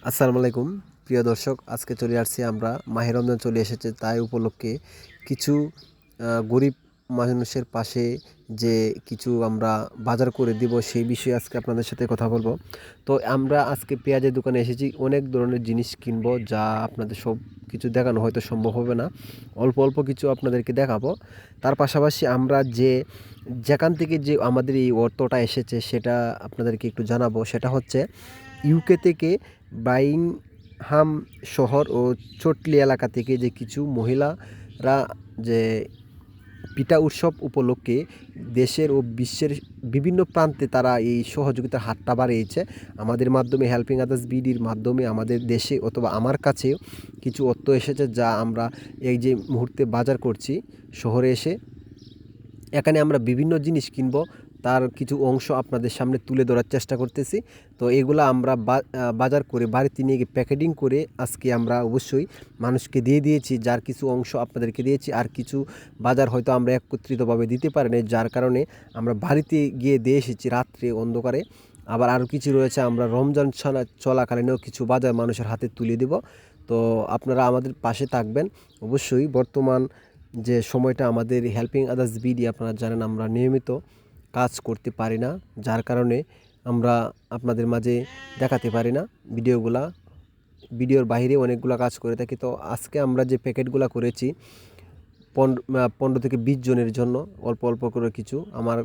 আসসালামু আলাইকুম প্রিয় দর্শক, আজকে চলে আসছি আমরা মাহে রমজান চলে এসেছে, তাই উপলক্ষে কিছু গরিব মানুষের পাশে যে কিছু আমরা বাজার করে দিব সেই বিষয়ে আজকে আপনাদের সাথে কথা বলবো। তো আমরা আজকে পেঁয়াজের দোকানে এসেছি, অনেক ধরনের জিনিস কিনবো, যা আপনাদের সব কিছু দেখানো হয়তো সম্ভব হবে না। অল্প অল্প কিছু আপনাদেরকে দেখাবো। তার পাশাপাশি আমরা যেখান থেকে যে আমাদের এই অর্থটা এসেছে সেটা আপনাদেরকে একটু জানাবো। সেটা হচ্ছে ইউকে থেকে বাইংহাম শহর ও চটলি এলাকা থেকে যে কিছু মহিলারা যে পিঠা উৎসব উপলক্ষে দেশের ও বিশ্বের বিভিন্ন প্রান্তে তারা এই সহযোগিতার হাতটা বাড়িয়েছে আমাদের মাধ্যমে। হেল্পিং আদার্স বিডির মাধ্যমে আমাদের দেশে অথবা আমার কাছেও কিছু অর্থ এসেছে, যা আমরা এই যে মুহূর্তে বাজার করছি শহরে এসে। এখানে আমরা বিভিন্ন জিনিস কিনবো, তার কিছু অংশ আপনাদের সামনে তুলে ধরার চেষ্টা করতেছি। তো এগুলো আমরা বাজার করে বাড়িতে নিয়ে গিয়ে প্যাকেটিং করে আজকে আমরা অবশ্যই মানুষকে দিয়ে দিয়েছি, যার কিছু অংশ আপনাদেরকে দিয়েছি। আর কিছু বাজার হয়তো আমরা একত্রিতভাবে দিতে পারি না, যার কারণে আমরা বাড়িতে গিয়ে দিয়ে এসেছি রাত্রে অন্ধকারে। আবার আরও কিছু রয়েছে, আমরা রমজান চলাকালীনও কিছু বাজার মানুষের হাতে তুলে দেব। তো আপনারা আমাদের পাশে থাকবেন অবশ্যই। বর্তমান যে সময়টা আমাদের হেল্পিং আদার্স বিডি, আপনারা জানেন আমরা নিয়মিত কাজ করতে পারি না, যার কারণে আমরা আপনাদের মাঝে দেখাতে পারি না ভিডিওর বাইরে অনেকগুলো কাজ করে থাকি। তো আজকে আমরা যে প্যাকেটগুলো করেছি 15 থেকে 20 জনের জন্য, অল্প অল্প করে কিছু আমার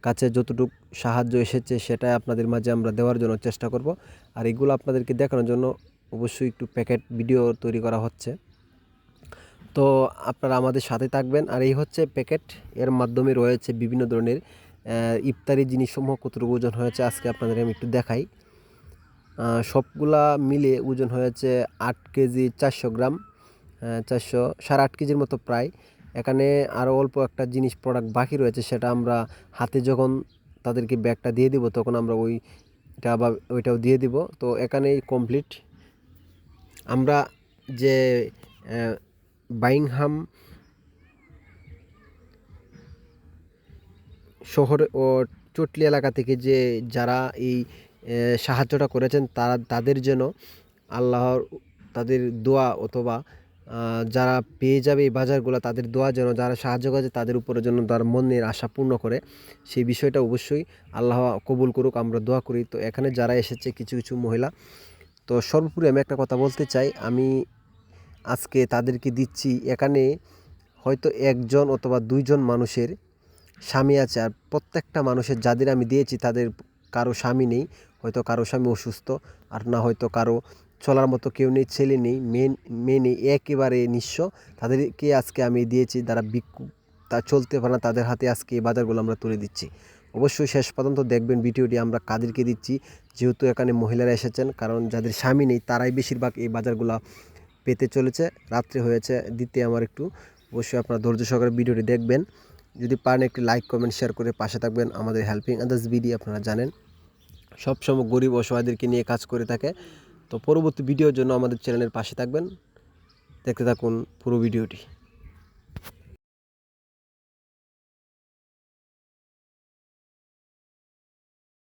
কাছে যতটুকু সাহায্য এসেছে সেটাই আপনাদের মাঝে আমরা দেওয়ার জন্য চেষ্টা করব। আর এগুলো আপনাদেরকে দেখানোর জন্য অবশ্যই একটু প্যাকেট ভিডিও তৈরি করা হচ্ছে। তো আপনারা আমাদের সাথে থাকবেন। আর এই হচ্ছে প্যাকেট, এর মাধ্যমে রয়েছে বিভিন্ন ধরনের ইফতারি জিনিসসমূহ। কতটুকু ওজন হয়েছে আজকে আপনাদের আমি একটু দেখাই। সবগুলা মিলে ওজন হয়েছে 8 কেজি 400 গ্রাম, 408 কেজির মতো প্রায়। এখানে আরও অল্প একটা জিনিস প্রোডাক্ট বাকি রয়েছে, সেটা আমরা হাতে যখন তাদেরকে ব্যাগটা দিয়ে দিব তখন আমরা ওইটাও দিয়ে দিব। তো এখানেই কমপ্লিট। আমরা যে বাইংহাম শহর ও চটলি এলাকা থেকে যারা এই সাহায্যটা করেছেন, তাদের যেন আল্লাহর তাদের দোয়া অথবা যারা পেয়ে যাবে এই বাজারগুলো, তাদের দোয়া যেন, যারা সাহায্য করেছে তাদের উপরে যেন তার মনের আশা পূর্ণ করে, সেই বিষয়টা অবশ্যই আল্লাহ কবুল করুক, আমরা দোয়া করি। তো এখানে যারা এসেছে কিছু কিছু মহিলা, তো সর্বোপরি আমি একটা কথা বলতে চাই, আমি আজকে তাদেরকে দিচ্ছি। এখানে হয়তো একজন অথবা দুইজন মানুষের স্বামী আছে, আর প্রত্যেকটা মানুষের যাদের আমি দিয়েছি তাদের কারো স্বামী নেই, হয়তো কারো স্বামী অসুস্থ, আর না হয়তো কারো চলার মতো কেউ নেই, ছেলে নেই, মেয়ে নেই, একেবারে নিঃস্ব। তাদেরকে আজকে আমি দিয়েছি, যারা তা চলতে পারে না, তাদের হাতে আজকে এই বাজারগুলো আমরা তুলে দিচ্ছি। অবশ্যই শেষ পর্যন্ত দেখবেন ভিডিওটি আমরা কাদেরকে দিচ্ছি, যেহেতু এখানে মহিলারা এসেছেন, কারণ যাদের স্বামী নেই তারাই বেশিরভাগ এই বাজারগুলো পেতে চলেছে। রাত্রে হয়েছে দিতে আমার একটু, অবশ্যই আপনারা ধৈর্য সহকারে ভিডিওটি দেখবেন। যদি পারেন একটি লাইক কমেন্ট শেয়ার করে পাশে থাকবেন। আমাদের হেল্পিং আদার্স বিডি আপনারা জানেন সবসময় গরিব অসহায়দেরকে নিয়ে কাজ করে থাকে। তো পরবর্তী ভিডিওর জন্য আমাদের চ্যানেলের পাশে থাকবেন, দেখতে থাকুন পুরো ভিডিওটি।